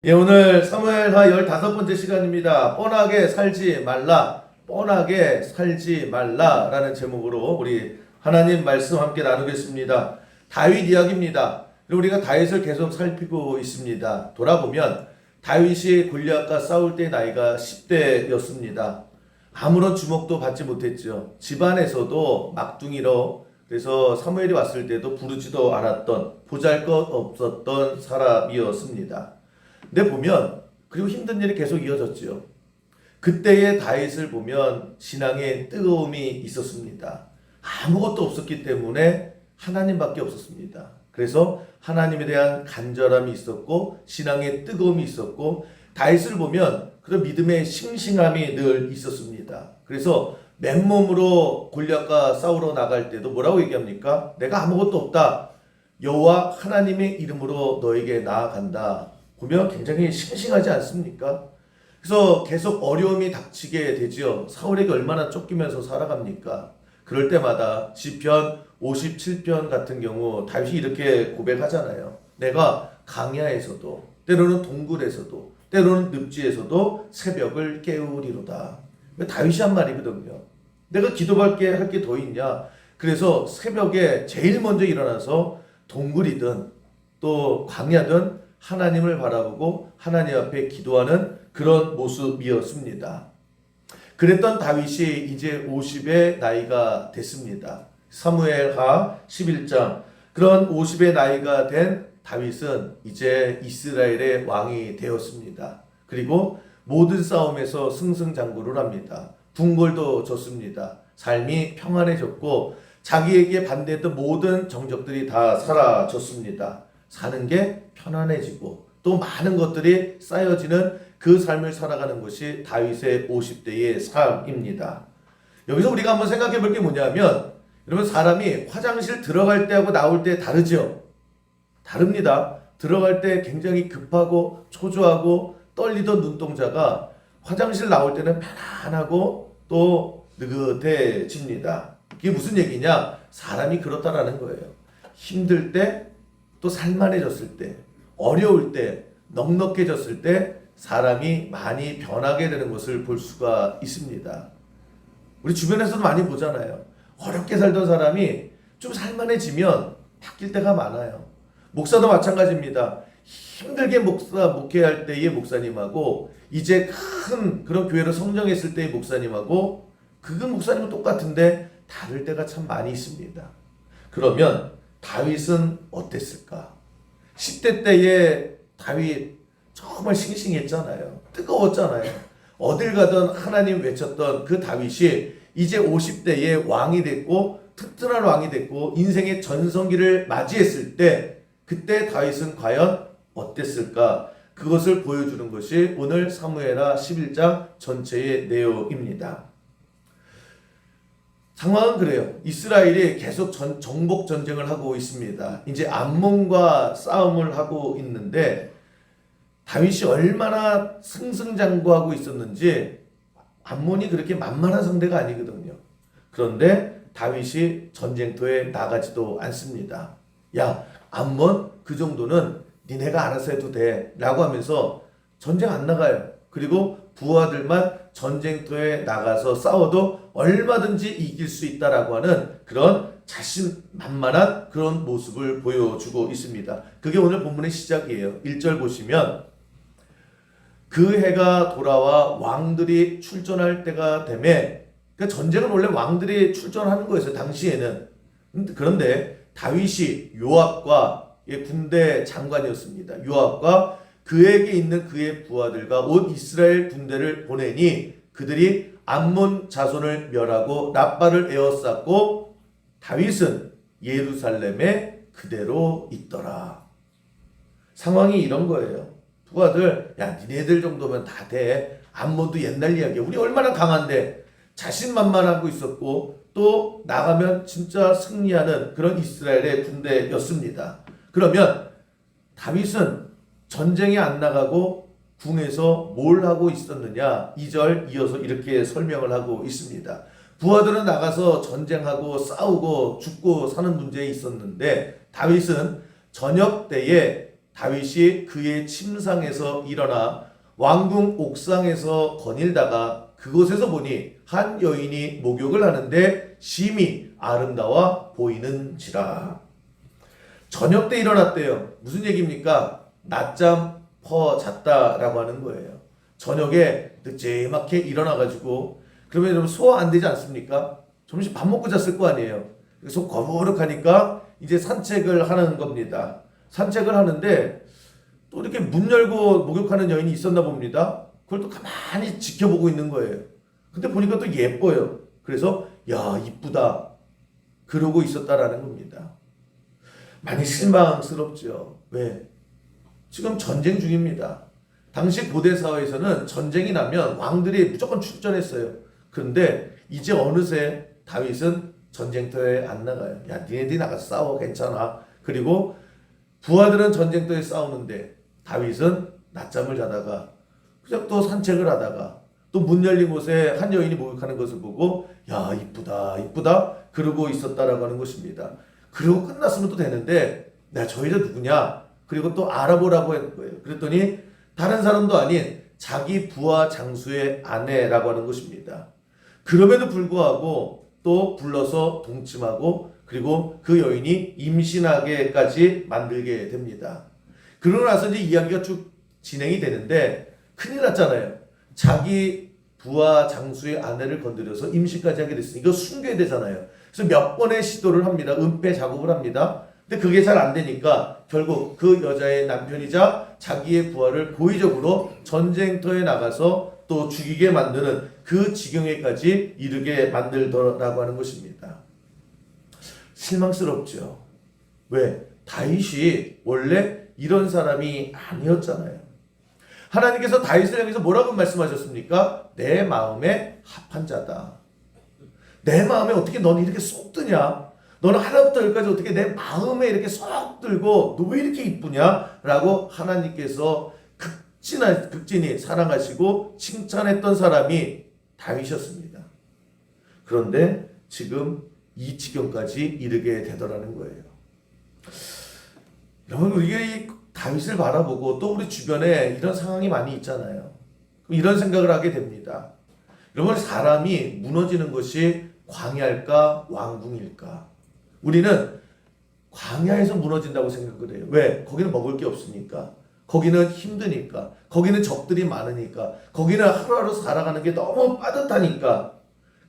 예, 오늘 사무엘하 15번째 시간입니다. 뻔하게 살지 말라, 뻔하게 살지 말라라는 제목으로 우리 하나님 말씀 함께 나누겠습니다. 다윗 이야기입니다. 우리가 다윗을 계속 살피고 있습니다. 돌아보면 다윗이 골리앗과 싸울 때 나이가 10대였습니다. 아무런 주목도 받지 못했죠. 집안에서도 막둥이로, 그래서 사무엘이 왔을 때도 부르지도 않았던, 보잘것없었던 사람이었습니다. 근데 보면 그리고 힘든 일이 계속 이어졌죠. 그때의 다윗을 보면 신앙에 뜨거움이 있었습니다. 아무것도 없었기 때문에 하나님밖에 없었습니다. 그래서 하나님에 대한 간절함이 있었고 신앙의 뜨거움이 있었고, 다윗을 보면 그런 믿음의 싱싱함이 늘 있었습니다. 그래서 맨몸으로 골리앗과 싸우러 나갈 때도 뭐라고 얘기합니까? 내가 아무것도 없다. 여호와 하나님의 이름으로 너에게 나아간다. 보면 굉장히 싱싱하지 않습니까? 그래서 계속 어려움이 닥치게 되지요. 사울에게 얼마나 쫓기면서 살아갑니까? 그럴 때마다 시편 57편 같은 경우 다윗이 이렇게 고백하잖아요. 내가 강야에서도, 때로는 동굴에서도, 때로는 늪지에서도 새벽을 깨우리로다. 다윗이 한 말이거든요. 내가 기도밖에 할 게 더 있냐? 그래서 새벽에 제일 먼저 일어나서 동굴이든 또 광야든 하나님을 바라보고 하나님 앞에 기도하는 그런 모습이었습니다. 그랬던 다윗이 이제 50의 나이가 됐습니다. 사무엘하 11장. 그런 50의 나이가 된 다윗은 이제 이스라엘의 왕이 되었습니다. 그리고 모든 싸움에서 승승장구를 합니다. 궁궐도 졌습니다. 삶이 평안해졌고 자기에게 반대했던 모든 정적들이 다 사라졌습니다. 사는 게 편안해지고 또 많은 것들이 쌓여지는 그 삶을 살아가는 것이 다윗의 50대의 삶입니다. 여기서 우리가 한번 생각해 볼 게 뭐냐면, 여러분, 사람이 화장실 들어갈 때하고 나올 때 다르죠? 다릅니다. 들어갈 때 굉장히 급하고 초조하고 떨리던 눈동자가 화장실 나올 때는 편안하고 또 느긋해집니다. 이게 무슨 얘기냐? 사람이 그렇다라는 거예요. 힘들 때, 또 살만해졌을 때, 어려울 때, 넉넉해졌을 때 사람이 많이 변하게 되는 것을 볼 수가 있습니다. 우리 주변에서도 많이 보잖아요. 어렵게 살던 사람이 좀 살만해지면 바뀔 때가 많아요. 목사도 마찬가지입니다. 힘들게 목회할 때의 목사님하고 이제 큰 그런 교회로 성장했을 때의 목사님하고 그 목사님은 똑같은데 다를 때가 참 많이 있습니다. 그러면 다윗은 어땠을까? 10대 때의 다윗 정말 싱싱했잖아요. 뜨거웠잖아요. 어딜 가든 하나님 외쳤던 그 다윗이 이제 50대의 왕이 됐고 튼튼한 왕이 됐고 인생의 전성기를 맞이했을 때, 그때 다윗은 과연 어땠을까? 그것을 보여주는 것이 오늘 사무엘하 11장 전체의 내용입니다. 상황은 그래요. 이스라엘이 계속 정복 전쟁을 하고 있습니다. 이제 암몬과 싸움을 하고 있는데 다윗이 얼마나 승승장구하고 있었는지, 암몬이 그렇게 만만한 상대가 아니거든요. 그런데 다윗이 전쟁터에 나가지도 않습니다. 야, 암몬 그 정도는 니네가 알아서 해도 돼 라고 하면서 전쟁 안 나가요. 그리고 부하들만 전쟁터에 나가서 싸워도 얼마든지 이길 수 있다라고 하는 그런 자신만만한 그런 모습을 보여주고 있습니다. 그게 오늘 본문의 시작이에요. 1절 보시면, 그 해가 돌아와 왕들이 출전할 때가 되매, 그러니까 전쟁은 원래 왕들이 출전하는 거였어요, 당시에는. 그런데 다윗이 요압과 군대 장관이었습니다. 요압과 그에게 있는 그의 부하들과 온 이스라엘 군대를 보내니 그들이 암몬 자손을 멸하고 랍바를 에워쌌고 다윗은 예루살렘에 그대로 있더라. 상황이 이런 거예요. 부하들, 야, 니네들 정도면 다 돼. 암몬도 옛날 이야기야. 우리 얼마나 강한데. 자신만만하고 있었고 또 나가면 진짜 승리하는 그런 이스라엘의 군대였습니다. 그러면 다윗은 전쟁에 안 나가고 궁에서 뭘 하고 있었느냐? 2절 이어서 이렇게 설명을 하고 있습니다. 부하들은 나가서 전쟁하고 싸우고 죽고 사는 문제에 있었는데 다윗은 저녁 때에 다윗이 그의 침상에서 일어나 왕궁 옥상에서 거닐다가 그곳에서 보니 한 여인이 목욕을 하는데 심히 아름다워 보이는지라. 저녁 때 일어났대요. 무슨 얘기입니까? 낮잠 퍼 잤다라고 하는 거예요. 저녁에 늦지막하게 일어나가지고, 그러면 좀 소화 안 되지 않습니까? 점심 밥 먹고 잤을 거 아니에요. 그래서 거부룩하니까 이제 산책을 하는 겁니다. 산책을 하는데 또 이렇게 문 열고 목욕하는 여인이 있었나 봅니다. 그걸 또 가만히 지켜보고 있는 거예요. 근데 보니까 또 예뻐요. 그래서 야, 이쁘다 그러고 있었다라는 겁니다. 많이 실망스럽죠. 왜? 지금 전쟁 중입니다. 당시 고대 사회에서는 전쟁이 나면 왕들이 무조건 출전했어요. 그런데 이제 어느새 다윗은 전쟁터에 안 나가요. 야, 니네들이 나가서 싸워, 괜찮아. 그리고 부하들은 전쟁터에 싸우는데 다윗은 낮잠을 자다가 그냥 또 산책을 하다가 또 문 열린 곳에 한 여인이 목욕하는 것을 보고 야, 이쁘다 이쁘다 그러고 있었다라고 하는 것입니다. 그리고 끝났으면 또 되는데 내가 저 여자 누구냐? 그리고 또 알아보라고 했는 거예요. 그랬더니 다른 사람도 아닌 자기 부하 장수의 아내라고 하는 것입니다. 그럼에도 불구하고 또 불러서 동침하고 그리고 그 여인이 임신하게까지 만들게 됩니다. 그러고 나서 이제 이야기가 쭉 진행이 되는데 큰일 났잖아요. 자기 부하 장수의 아내를 건드려서 임신까지 하게 됐으니까 숨겨야 되잖아요. 그래서 몇 번의 시도를 합니다. 은폐 작업을 합니다. 근데 그게 잘 안 되니까 결국 그 여자의 남편이자 자기의 부하를 고의적으로 전쟁터에 나가서 또 죽이게 만드는 그 지경에까지 이르게 만들더라고 하는 것입니다. 실망스럽죠. 왜? 다윗이 원래 이런 사람이 아니었잖아요. 하나님께서 다윗을 향해서 뭐라고 말씀하셨습니까? 내 마음에 합한 자다. 내 마음에 어떻게 너는 이렇게 쏙 드냐? 너는 하나부터 열까지 어떻게 내 마음에 이렇게 쏙 들고 너 왜 이렇게 이쁘냐? 라고 하나님께서 극진히 사랑하시고 칭찬했던 사람이 다윗이었습니다. 그런데 지금 이 지경까지 이르게 되더라는 거예요. 여러분, 우리가 이 다윗을 바라보고 또 우리 주변에 이런 상황이 많이 있잖아요. 이런 생각을 하게 됩니다. 여러분, 사람이 무너지는 것이 광야일까 왕궁일까? 우리는 광야에서 무너진다고 생각을 해요. 왜? 거기는 먹을 게 없으니까. 거기는 힘드니까. 거기는 적들이 많으니까. 거기는 하루하루 살아가는 게 너무 빠듯하니까.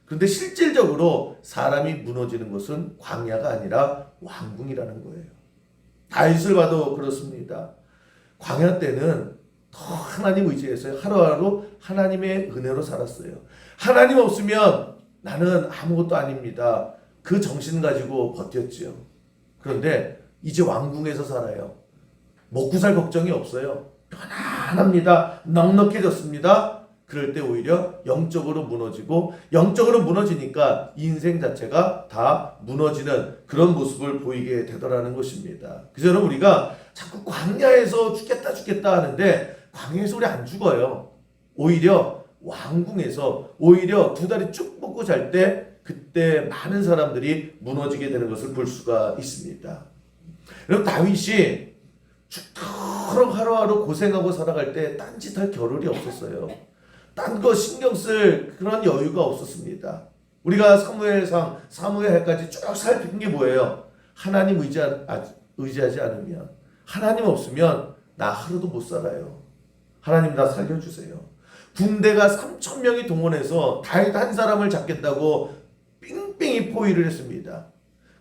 그런데 실질적으로 사람이 무너지는 것은 광야가 아니라 왕궁이라는 거예요. 다윗을 봐도 그렇습니다. 광야 때는 더 하나님 의지해서 하루하루 하나님의 은혜로 살았어요. 하나님 없으면 나는 아무것도 아닙니다. 그 정신 가지고 버텼지요. 그런데 이제 왕궁에서 살아요. 먹고 살 걱정이 없어요. 편안합니다. 넉넉해졌습니다. 그럴 때 오히려 영적으로 무너지고, 영적으로 무너지니까 인생 자체가 다 무너지는 그런 모습을 보이게 되더라는 것입니다. 그래서 여러분, 우리가 자꾸 광야에서 죽겠다 하는데 광야에서 우리 안 죽어요. 오히려 왕궁에서 오히려 두 다리 쭉 뻗고 잘 때 그때 많은 사람들이 무너지게 되는 것을 볼 수가 있습니다. 여러분, 다윗이 죽도록 하루하루 고생하고 살아갈 때 딴짓할 겨를이 없었어요. 딴 거 신경 쓸 그런 여유가 없었습니다. 우리가 사무엘하까지 쭉 살핀 게 뭐예요? 하나님 의지하지 않으면, 하나님 없으면 나 하루도 못 살아요. 하나님 나 살려주세요. 군대가 3,000명이 동원해서 다윗 한 사람을 잡겠다고 삥삥이 포위를 했습니다.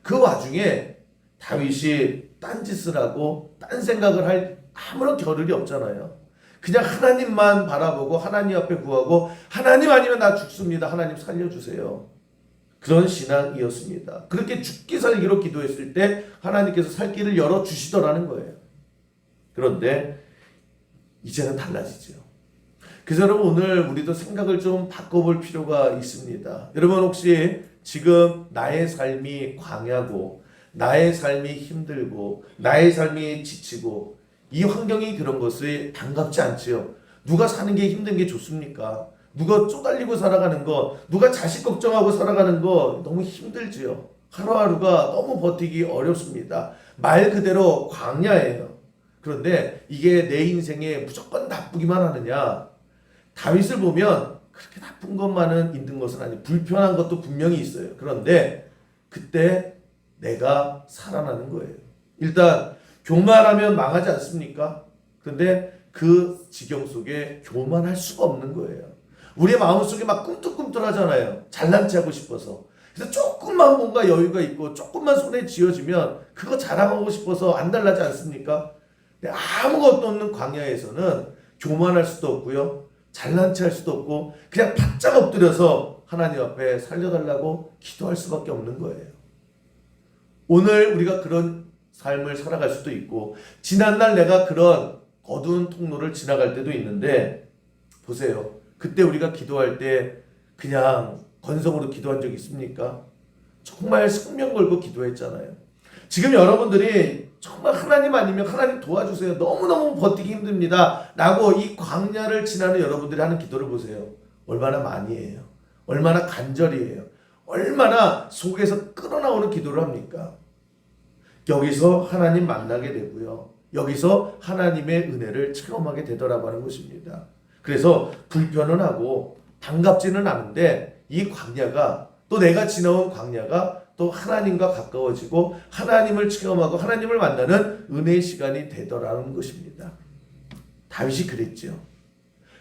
그 와중에 다윗이 딴짓을 하고 딴 생각을 할 아무런 겨를이 없잖아요. 그냥 하나님만 바라보고 하나님 앞에 구하고 하나님 아니면 나 죽습니다. 하나님 살려주세요. 그런 신앙이었습니다. 그렇게 죽기 살기로 기도했을 때 하나님께서 살 길을 열어주시더라는 거예요. 그런데 이제는 달라지죠. 그래서 여러분, 오늘 우리도 생각을 좀 바꿔볼 필요가 있습니다. 여러분, 혹시 지금 나의 삶이 광야고 나의 삶이 힘들고 나의 삶이 지치고 이 환경이 그런 것이 반갑지 않지요. 누가 사는 게 힘든 게 좋습니까? 누가 쪼달리고 살아가는 거, 누가 자식 걱정하고 살아가는 거 너무 힘들지요. 하루하루가 너무 버티기 어렵습니다. 말 그대로 광야예요. 그런데 이게 내 인생에 무조건 나쁘기만 하느냐? 다윗을 보면 그렇게 나쁜 것만은 있는 것은 아니에요. 불편한 것도 분명히 있어요. 그런데 그때 내가 살아나는 거예요. 일단 교만하면 망하지 않습니까? 그런데 그 지경 속에 교만할 수가 없는 거예요. 우리의 마음속에 막 꿈틀꿈틀하잖아요. 잘난 체 하고 싶어서. 그래서 조금만 뭔가 여유가 있고 조금만 손에 쥐어지면 그거 자랑하고 싶어서 안달나지 않습니까? 근데 아무것도 없는 광야에서는 교만할 수도 없고요. 잘난 체 할 수도 없고 그냥 바짝 엎드려서 하나님 앞에 살려달라고 기도할 수밖에 없는 거예요. 오늘 우리가 그런 삶을 살아갈 수도 있고 지난날 내가 그런 어두운 통로를 지나갈 때도 있는데 보세요. 그때 우리가 기도할 때 그냥 건성으로 기도한 적 있습니까? 정말 생명 걸고 기도했잖아요. 지금 여러분들이 정말 하나님 아니면 하나님 도와주세요. 너무너무 버티기 힘듭니다. 라고 이 광야를 지나는 여러분들이 하는 기도를 보세요. 얼마나 많이 해요. 얼마나 간절히 해요. 얼마나 속에서 끌어나오는 기도를 합니까? 여기서 하나님 만나게 되고요. 여기서 하나님의 은혜를 체험하게 되더라고 하는 것입니다. 그래서 불편은 하고 반갑지는 않은데 이 광야가 또 내가 지나온 광야가 또 하나님과 가까워지고 하나님을 체험하고 하나님을 만나는 은혜의 시간이 되더라는 것입니다. 다윗이 그랬죠.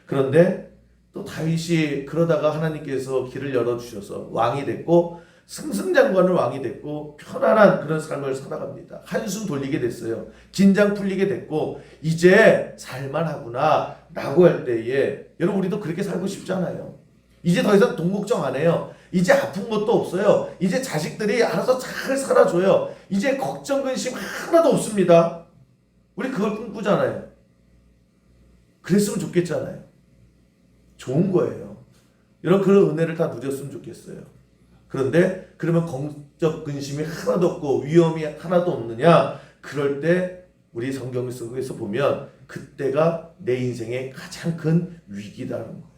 그런데 또 다윗이 그러다가 하나님께서 길을 열어주셔서 왕이 됐고 승승장구하는 왕이 됐고 편안한 그런 삶을 살아갑니다. 한숨 돌리게 됐어요. 긴장 풀리게 됐고 이제 살만하구나 라고 할 때에 여러분 우리도 그렇게 살고 싶잖아요. 이제 더 이상 돈 걱정 안 해요. 이제 아픈 것도 없어요. 이제 자식들이 알아서 잘 살아줘요. 이제 걱정 근심 하나도 없습니다. 우리 그걸 꿈꾸잖아요. 그랬으면 좋겠잖아요. 좋은 거예요. 여러분 그런 은혜를 다 누렸으면 좋겠어요. 그런데 그러면 걱정 근심이 하나도 없고 위험이 하나도 없느냐? 그럴 때 우리 성경 속에서 보면 그때가 내 인생의 가장 큰 위기다는 거예요.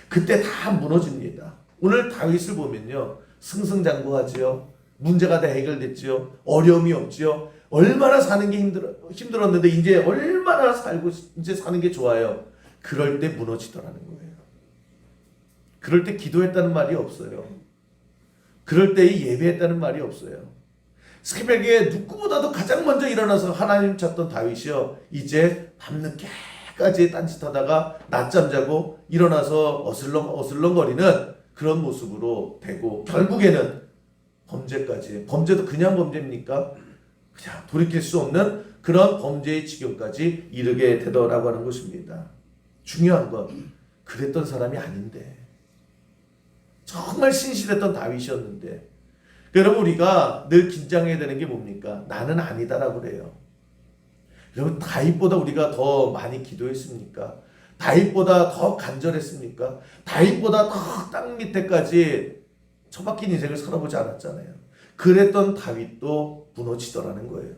그때 다 무너집니다. 오늘 다윗을 보면요. 승승장구하지요. 문제가 다 해결됐지요. 어려움이 없지요. 얼마나 사는 게 힘들었는데 이제 얼마나 살고 이제 사는 게 좋아요. 그럴 때 무너지더라는 거예요. 그럴 때 기도했다는 말이 없어요. 그럴 때 예배했다는 말이 없어요. 새벽에 누구보다도 가장 먼저 일어나서 하나님 찾던 다윗이요. 이제 밤늦게까지 딴짓하다가 낮잠 자고 일어나서 어슬렁거리는 그런 모습으로 되고 결국에는 범죄까지. 범죄도 그냥 범죄입니까? 그냥 돌이킬 수 없는 그런 범죄의 지경까지 이르게 되더라고 하는 것입니다. 중요한 건 그랬던 사람이 아닌데 정말 신실했던 다윗이었는데 여러분 우리가 늘 긴장해야 되는 게 뭡니까? 나는 아니다라고 그래요. 여러분 다윗보다 우리가 더 많이 기도했습니까? 다윗보다 더 간절했습니까? 다윗보다 더 땅 밑에까지 처박힌 인생을 살아보지 않았잖아요. 그랬던 다윗도 무너지더라는 거예요.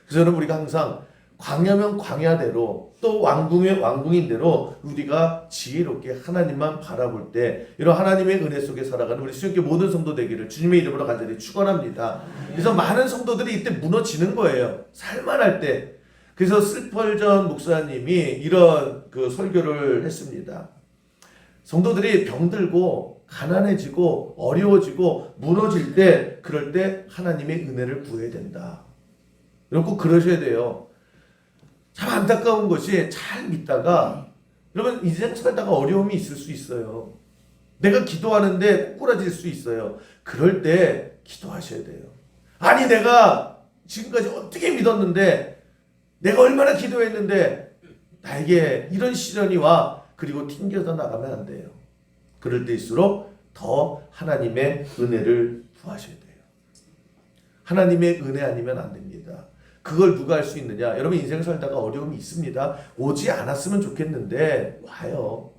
그래서 여러분 우리가 항상 광야면 광야대로 또 왕궁이면 왕궁인 대로 우리가 지혜롭게 하나님만 바라볼 때 이런 하나님의 은혜 속에 살아가는 우리 수영교 모든 성도 되기를 주님의 이름으로 간절히 축원합니다. 그래서 많은 성도들이 이때 무너지는 거예요. 살만할 때. 그래서 슬펄전 목사님이 이런 그 설교를 했습니다. 성도들이 병들고 가난해지고 어려워지고 무너질 때 그럴 때 하나님의 은혜를 구해야 된다. 여러분 꼭 그러셔야 돼요. 참 안타까운 것이 잘 믿다가 여러분 인생 살다가 어려움이 있을 수 있어요. 내가 기도하는데 꼬꾸라질 수 있어요. 그럴 때 기도하셔야 돼요. 아니 내가 지금까지 어떻게 믿었는데 내가 얼마나 기도했는데 나에게 이런 시련이 와. 그리고 튕겨서 나가면 안 돼요. 그럴 때일수록 더 하나님의 은혜를 구하셔야 돼요. 하나님의 은혜 아니면 안 됩니다. 그걸 누가 할 수 있느냐? 여러분 인생 살다가 어려움이 있습니다. 오지 않았으면 좋겠는데 와요.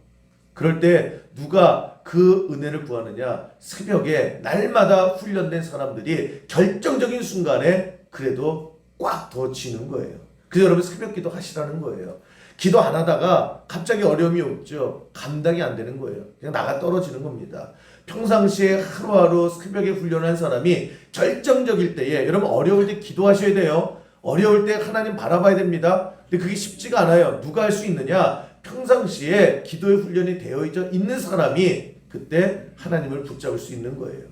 그럴 때 누가 그 은혜를 구하느냐? 새벽에 날마다 훈련된 사람들이 결정적인 순간에 그래도 꽉 더 쥐는 거예요. 그래서 여러분 새벽 기도 하시라는 거예요. 기도 안 하다가 갑자기 어려움이 없죠. 감당이 안 되는 거예요. 그냥 나가 떨어지는 겁니다. 평상시에 하루하루 새벽에 훈련한 사람이 결정적일 때에 여러분 어려울 때 기도하셔야 돼요. 어려울 때 하나님 바라봐야 됩니다. 근데 그게 쉽지가 않아요. 누가 할 수 있느냐? 평상시에 기도의 훈련이 되어 있는 사람이 그때 하나님을 붙잡을 수 있는 거예요.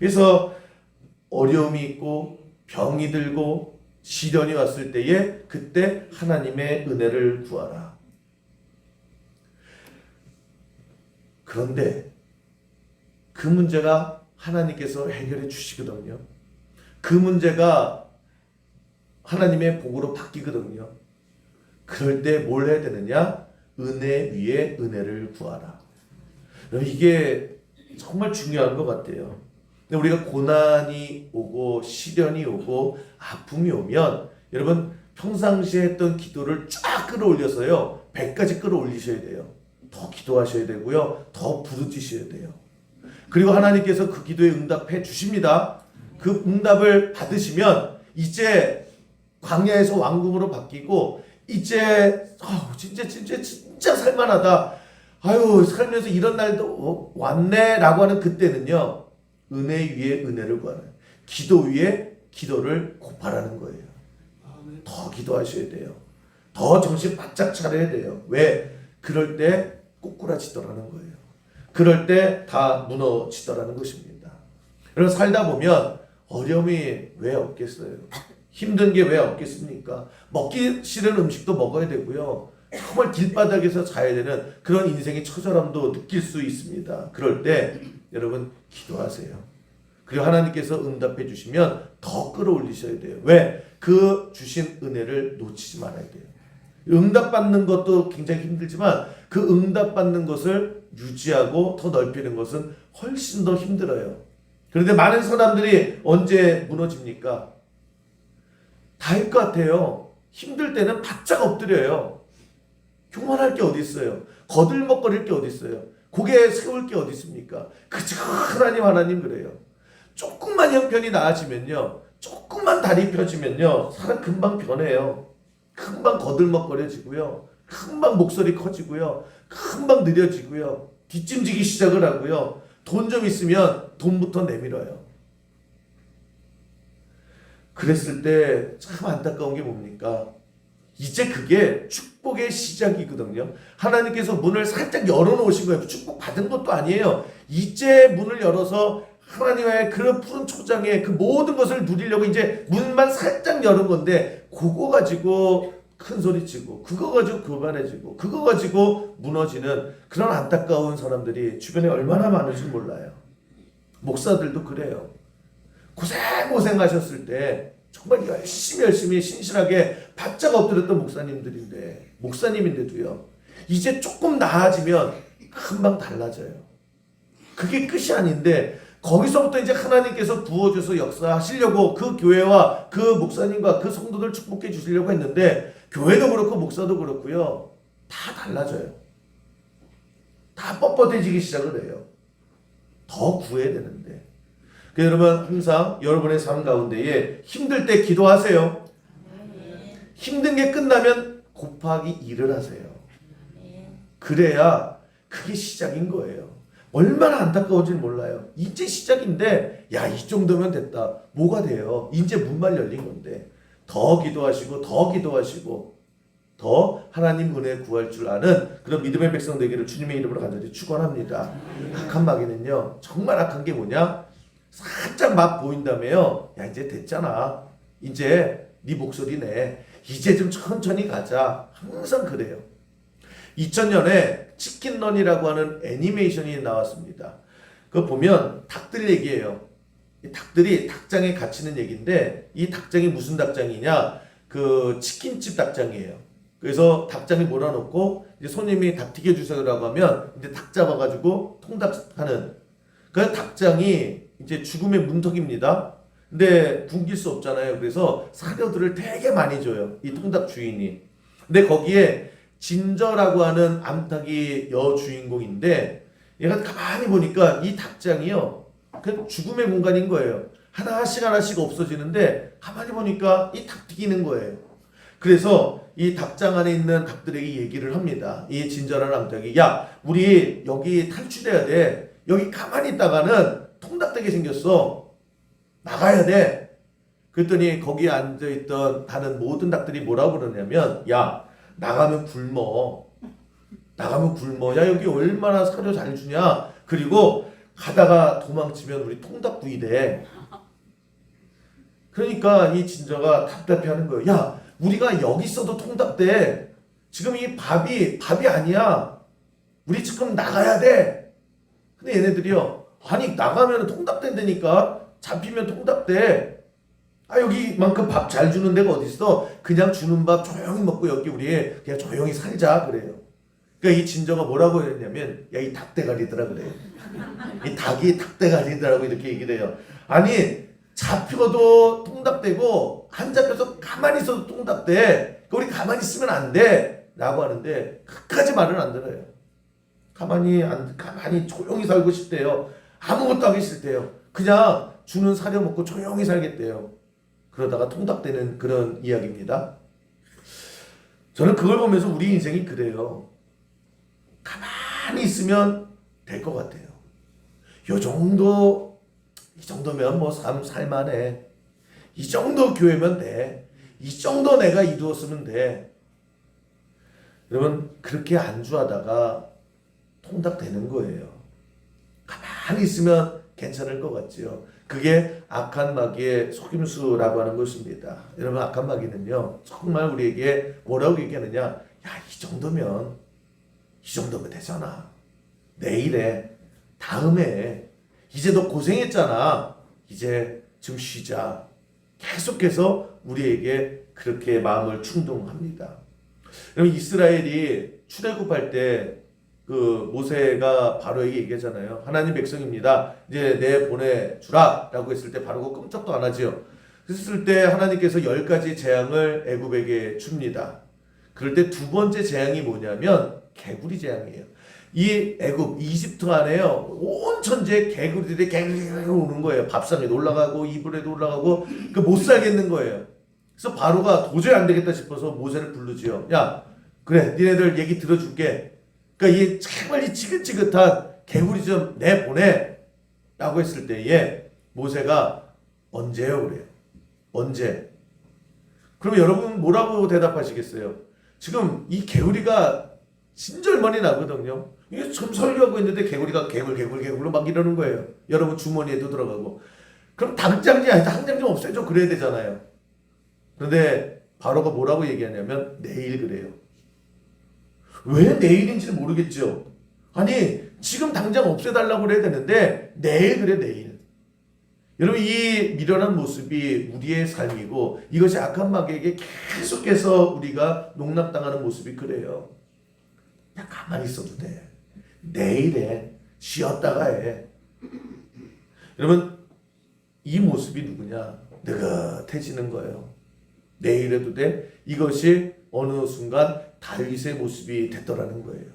그래서 어려움이 있고 병이 들고 시련이 왔을 때에 그때 하나님의 은혜를 구하라. 그런데 그 문제가 하나님께서 해결해 주시거든요. 그 문제가 하나님의 복으로 바뀌거든요. 그럴 때 뭘 해야 되느냐? 은혜 위에 은혜를 구하라. 이게 정말 중요한 것 같아요. 근데 우리가 고난이 오고 시련이 오고 아픔이 오면 여러분 평상시에 했던 기도를 쫙 끌어올려서요 100까지 끌어올리셔야 돼요. 더 기도하셔야 되고요. 더 부르짖으셔야 돼요. 그리고 하나님께서 그 기도에 응답해 주십니다. 그 응답을 받으시면 이제 광야에서 왕궁으로 바뀌고 이제 진짜 살만하다. 아유 살면서 이런 날도 왔네라고 하는 그때는요. 은혜 위에 은혜를 구하는 기도 위에 기도를 고발하는 거예요. 더 기도하셔야 돼요. 더 정신 바짝 차려야 돼요. 왜? 그럴 때 꼬꾸라지더라는 거예요. 그럴 때 다 무너지더라는 것입니다. 여러분 살다 보면 어려움이 왜 없겠어요? 힘든 게 왜 없겠습니까? 먹기 싫은 음식도 먹어야 되고요. 정말 길바닥에서 자야 되는 그런 인생의 처절함도 느낄 수 있습니다. 그럴 때 여러분 기도하세요. 그리고 하나님께서 응답해 주시면 더 끌어올리셔야 돼요. 왜? 그 주신 은혜를 놓치지 말아야 돼요. 응답받는 것도 굉장히 힘들지만 그 응답받는 것을 유지하고 더 넓히는 것은 훨씬 더 힘들어요. 그런데 많은 사람들이 언제 무너집니까? 다일 것 같아요. 힘들 때는 바짝 엎드려요. 교만할 게 어디 있어요? 거들먹거릴 게 어디 있어요? 고개 세울 게 어디 있습니까? 그저 하나님 그래요. 조금만 형편이 나아지면요. 조금만 다리 펴지면요. 사람 금방 변해요. 금방 거들먹거려지고요. 금방 목소리 커지고요. 금방 느려지고요. 뒷짐지기 시작을 하고요. 돈 좀 있으면 돈부터 내밀어요. 그랬을 때 참 안타까운 게 뭡니까? 이제 그게 축복의 시작이거든요. 하나님께서 문을 살짝 열어놓으신 거예요. 축복 받은 것도 아니에요. 이제 문을 열어서 하나님의 그 푸른 초장에 그 모든 것을 누리려고 이제 문만 살짝 여는 건데 그거 가지고 큰 소리 치고 그거 가지고 교만해지고 그거 가지고 무너지는 그런 안타까운 사람들이 주변에 얼마나 많은지 몰라요. 목사들도 그래요. 고생하셨을 때 정말 열심히 신실하게 바짝 엎드렸던 목사님인데도요. 이제 조금 나아지면 금방 달라져요. 그게 끝이 아닌데 거기서부터 이제 하나님께서 부어줘서 역사하시려고 그 교회와 그 목사님과 그 성도들 축복해 주시려고 했는데 교회도 그렇고 목사도 그렇고요. 다 달라져요. 다 뻣뻣해지기 시작을 해요. 더 구해야 되는데. 여러분 항상 여러분의 삶 가운데에 힘들 때 기도하세요. 힘든 게 끝나면 곱하기 2를 하세요. 그래야 그게 시작인 거예요. 얼마나 안타까운지 몰라요. 이제 시작인데 야, 이 정도면 됐다. 뭐가 돼요? 이제 문만 열린 건데 더 기도하시고 더 하나님 은혜 구할 줄 아는 그런 믿음의 백성 되기를 주님의 이름으로 간절히 축원합니다. 악한 마귀는요. 정말 악한 게 뭐냐? 살짝 맛 보인다며요. 야, 이제 됐잖아. 이제 네 목소리 내. 이제 좀 천천히 가자. 항상 그래요. 2000년에 치킨런이라고 하는 애니메이션이 나왔습니다. 그거 보면 닭들 얘기예요. 이 닭들이 닭장에 갇히는 얘기인데 이 닭장이 무슨 닭장이냐? 그 치킨집 닭장이에요. 그래서 닭장에 몰아놓고 이제 손님이 닭 튀겨주세요라고 하면 이제 닭 잡아가지고 통닭하는 그 닭장이 이제 죽음의 문턱입니다. 근데 굶길 수 없잖아요. 그래서 사료들을 되게 많이 줘요. 이 통닭 주인이. 근데 거기에 진저라고 하는 암탉이 여주인공인데 얘가 가만히 보니까 이 닭장이요. 그 죽음의 공간인 거예요. 하나씩 없어지는데 가만히 보니까 이 닭 튀기는 거예요. 그래서 이 닭장 안에 있는 닭들에게 얘기를 합니다. 이 진저라는 암탉이 야, 우리 여기 탈출해야 돼. 여기 가만히 있다가는 통닭되게 생겼어. 나가야 돼. 그랬더니 거기에 앉아있던 다른 모든 닭들이 뭐라고 그러냐면, 야, 나가면 굶어. 나가면 굶어. 야, 여기 얼마나 사료 잘 주냐. 그리고 가다가 도망치면 우리 통닭구이래. 그러니까 이 진저가 답답해하는 거예요. 야, 우리가 여기 있어도 통닭돼. 지금 이 밥이 아니야. 우리 지금 나가야 돼. 근데 얘네들이요. 아니, 나가면 통닭된다니까. 잡히면 통닭돼. 아, 여기만큼 밥 잘 주는 데가 어디 있어? 그냥 주는 밥 조용히 먹고 여기 우리 그냥 조용히 살자 그래요. 그러니까 이 진저가 뭐라고 했냐면, 야, 이 닭대가리더라 그래요. 이 닭이 닭대가리더라고 이렇게 얘기를 해요. 아니, 잡혀도 통닭되고 안 잡혀서 가만히 있어도 통닭돼. 우리 가만히 있으면 안 돼. 라고 하는데 끝까지 말을 안 들어요. 가만히 조용히 살고 싶대요. 아무것도 하기 싫대요. 그냥 주는 사료 먹고 조용히 살겠대요. 그러다가 통닭되는 그런 이야기입니다. 저는 그걸 보면서 우리 인생이 그래요. 가만히 있으면 될 것 같아요. 이 정도면 뭐 살만해. 이 정도 교회면 돼. 이 정도 내가 이루었으면 돼. 여러분, 그렇게 안주하다가 통닭되는 거예요. 가만히 있으면 괜찮을 것 같지요. 그게 악한 마귀의 속임수라고 하는 것입니다. 여러분, 악한 마귀는요, 정말 우리에게 뭐라고 얘기하느냐. 야, 이 정도면 되잖아. 내일에, 다음에, 이제 너 고생했잖아. 이제 좀 쉬자. 계속해서 우리에게 그렇게 마음을 충동합니다. 여러분, 이스라엘이 출애굽할 때 그 모세가 바로에게 얘기하잖아요. 하나님 백성입니다. 이제 내 보내주라 라고 했을 때 바로가 끔찍도 안 하지요. 그랬을 때 하나님께서 10가지 재앙을 애굽에게 줍니다. 그럴 때 두 번째 재앙이 뭐냐면 개구리 재앙이에요. 이 애굽, 이집트 안에요. 온 천지에 개구리들이 갱갱 오는 거예요. 밥상에도 올라가고 이불에도 올라가고 못 살겠는 거예요. 그래서 바로가 도저히 안 되겠다 싶어서 모세를 부르지요. 야, 그래, 니네들 얘기 들어줄게. 그러니까 이 정말 이 지긋지긋한 개구리 좀 내보내 라고 했을 때에 모세가 언제요? 그래요. 언제? 그럼 여러분 뭐라고 대답하시겠어요? 지금 이 개구리가 진절머리 나거든요. 이게 좀 설교하고 있는데 개구리가 개굴로 막 이러는 거예요. 여러분 주머니에도 들어가고. 그럼 당장 좀 없애줘 그래야 되잖아요. 그런데 바로가 뭐라고 얘기하냐면 내일 그래요. 왜 내일인지는 모르겠죠. 아니, 지금 당장 없애달라고 그래야 되는데 내일 그래, 내일. 여러분, 이 미련한 모습이 우리의 삶이고 이것이 악한 마귀에게 계속해서 우리가 농락당하는 모습이 그래요. 그냥 가만히 있어도 돼. 내일에 쉬었다가 해. 여러분, 이 모습이 누구냐? 느긋해지는 거예요. 내일 해도 돼. 이것이 어느 순간 다윗의 모습이 됐더라는 거예요.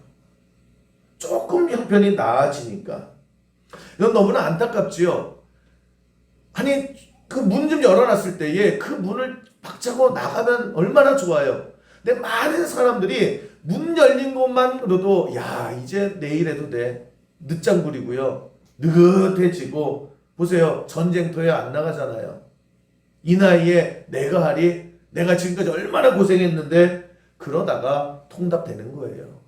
조금 형편이 나아지니까. 이건 너무나 안타깝지요. 아니, 그 문 좀 열어놨을 때에 그 문을 박차고 나가면 얼마나 좋아요. 근데 많은 사람들이 문 열린 것만으로도 야, 이제 내일 해도 돼. 늦장 부리고요. 느긋해지고 보세요. 전쟁터에 안 나가잖아요. 이 나이에 내가 하리? 내가 지금까지 얼마나 고생했는데 그러다가 통닭되는 거예요.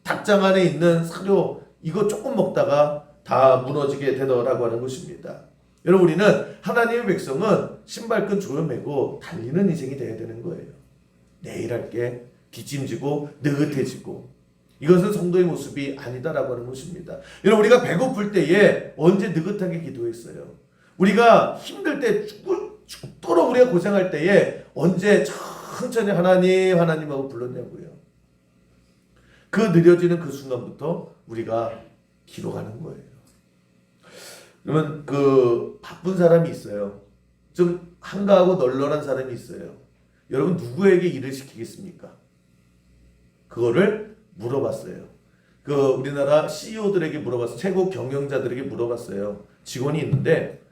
닭장 안에 있는 사료 이거 조금 먹다가 다 무너지게 되더라고 하는 것입니다. 여러분, 우리는 하나님의 백성은 신발끈 조여매고 달리는 인생이 되어야 되는 거예요. 내일 할게 뒷짐지고 느긋해지고 이것은 성도의 모습이 아니다라고 하는 것입니다. 여러분, 우리가 배고플 때에 언제 느긋하게 기도했어요? 우리가 힘들 때 죽도록 우리가 고생할 때에 언제 천천히 하나님하고 불렀냐고요. 그 느려지는 그 순간부터 우리가 기록하는 거예요. 그러면 그 바쁜 사람이 있어요. 좀 한가하고 널널한 사람이 있어요. 여러분, 누구에게 일을 시키겠습니까? 그거를 물어봤어요. 그 우리나라 CEO들에게 물어봤어요. 최고 경영자들에게 물어봤어요. 직원이 있는데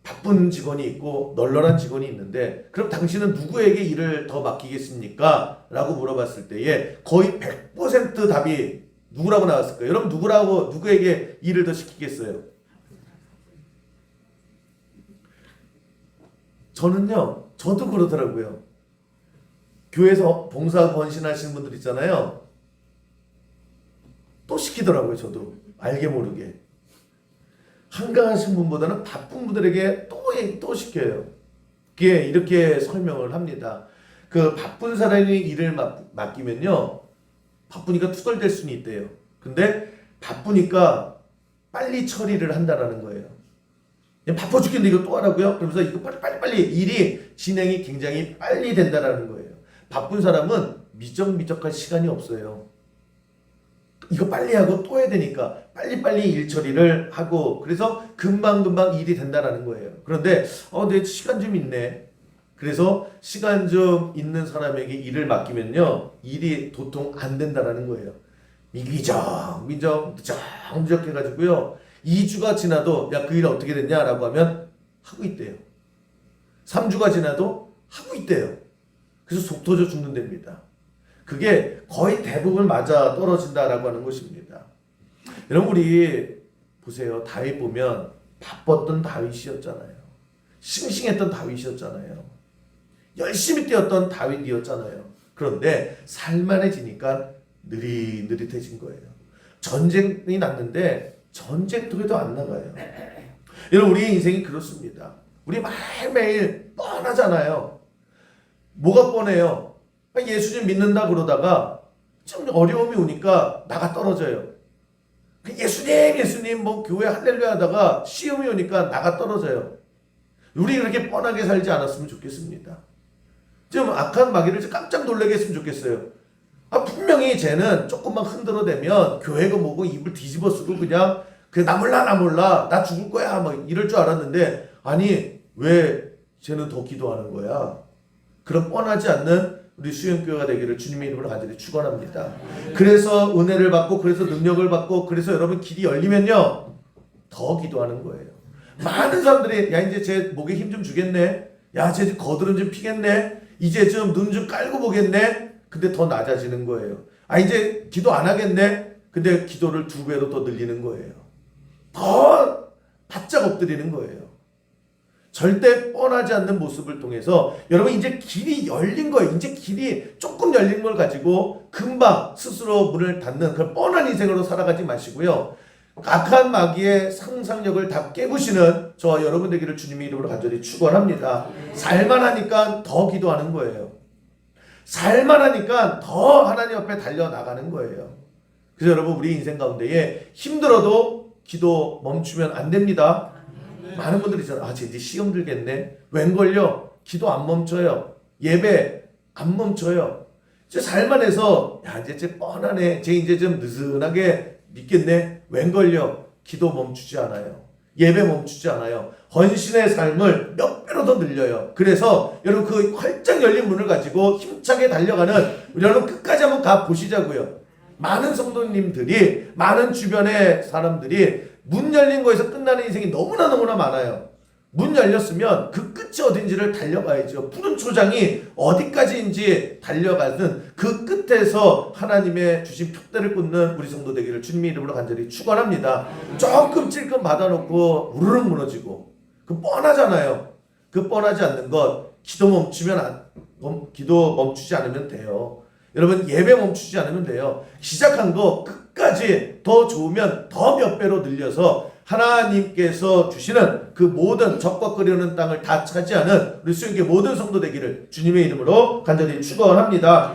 바쁜 직원이 있고 널널한 직원이 있는데 그럼 당신은 누구에게 일을 더 맡기겠습니까? 라고 물어봤을 때에 거의 100% 답이 누구라고 나왔을까요? 여러분, 누구에게 일을 더 시키겠어요? 저도 그러더라고요. 교회에서 봉사 권신하시는 분들 있잖아요. 또 시키더라고요. 저도 알게 모르게. 한가하신 분보다는 바쁜 분들에게 또 시켜요. 그게 이렇게 설명을 합니다. 그 바쁜 사람이 일을 맡기면요, 바쁘니까 투덜댈 수는 있대요. 근데 바쁘니까 빨리 처리를 한다라는 거예요. 바빠 죽겠는데 이거 또 하라고요? 그러면서 이거 빨리 일이 진행이 굉장히 빨리 된다라는 거예요. 바쁜 사람은 미적미적할 시간이 없어요. 이거 빨리 하고 또 해야 되니까 빨리빨리 일 처리를 하고, 그래서 금방금방 일이 된다라는 거예요. 그런데 내 시간 좀 있네. 그래서 시간 좀 있는 사람에게 일을 맡기면요, 일이 도통 안 된다라는 거예요. 미적 해가지고요, 2주가 지나도 야, 그 일 어떻게 됐냐라고 하면 하고 있대요. 3주가 지나도 하고 있대요. 그래서 속 터져 죽는답니다. 그게 거의 대부분 맞아 떨어진다라고 하는 것입니다. 여러분, 우리 보세요. 다윗 보면 바빴던 다윗이었잖아요. 싱싱했던 다윗이었잖아요. 열심히 뛰었던 다윗이었잖아요. 그런데 살만해지니까 느릿느릿해진 거예요. 전쟁이 났는데 전쟁터에도 안 나가요. 여러분, 우리의 인생이 그렇습니다. 우리 매일매일 뻔하잖아요. 뭐가 뻔해요? 예수님 믿는다 그러다가 좀 어려움이 오니까 나가 떨어져요. 예수님 뭐 교회 할렐루야 하다가 시험이 오니까 나가 떨어져요. 우리 그렇게 뻔하게 살지 않았으면 좋겠습니다. 좀 악한 마귀를 깜짝 놀라게 했으면 좋겠어요. 분명히 쟤는 조금만 흔들어대면 교회가 뭐고 입을 뒤집어 쓰고 그냥 나 몰라 나 죽을 거야 뭐 이럴 줄 알았는데, 아니 왜 쟤는 더 기도하는 거야? 그런 뻔하지 않는 우리 수영교회가 되기를 주님의 이름으로 간절히 축원합니다. 그래서 은혜를 받고, 그래서 능력을 받고, 그래서 여러분 길이 열리면요, 더 기도하는 거예요. 많은 사람들이 야, 이제 제 목에 힘 좀 주겠네, 야, 제 거드름 좀 피겠네, 이제 좀 눈 좀 깔고 보겠네. 근데 더 낮아지는 거예요. 이제 기도 안 하겠네. 근데 기도를 2배로 더 늘리는 거예요. 더 바짝 엎드리는 거예요. 절대 뻔하지 않는 모습을 통해서 여러분, 이제 길이 열린 거예요. 이제 길이 조금 열린 걸 가지고 금방 스스로 문을 닫는 그런 뻔한 인생으로 살아가지 마시고요. 악한 마귀의 상상력을 다 깨부시는 저와 여러분 되기를 주님의 이름으로 간절히 축원합니다. 살만하니까 더 기도하는 거예요. 살만하니까 더 하나님 앞에 달려나가는 거예요. 그래서 여러분, 우리 인생 가운데에 힘들어도 기도 멈추면 안 됩니다. 많은 분들이 있잖아요. 쟤 이제 시험 들겠네. 웬걸요? 기도 안 멈춰요. 예배 안 멈춰요. 이제 살만해서 야, 이제 뻔하네. 쟤 이제 좀 느슨하게 믿겠네. 웬걸요? 기도 멈추지 않아요. 예배 멈추지 않아요. 헌신의 삶을 몇 배로 더 늘려요. 그래서 여러분, 그 활짝 열린 문을 가지고 힘차게 달려가는 우리 여러분 끝까지 한번 가 보시자고요. 많은 성도님들이, 많은 주변의 사람들이 문 열린 거에서 끝나는 인생이 너무나 많아요. 문 열렸으면 그 끝이 어딘지를 달려가야죠. 푸른 초장이 어디까지인지 달려가는 그 끝에서 하나님의 주신 표대를 꽂는 우리 성도 되기를 주님의 이름으로 간절히 축원합니다. 조금 찔끔 받아놓고 우르르 무너지고, 그 뻔하잖아요. 그 뻔하지 않는 것, 기도 멈추지 않으면 돼요. 여러분, 예배 멈추지 않으면 돼요. 시작한 거 끝까지 더 좋으면 더 몇 배로 늘려서 하나님께서 주시는 그 모든 적박거리는 땅을 다 차지하는 우리 수영교회 모든 성도 되기를 주님의 이름으로 간절히 축원합니다.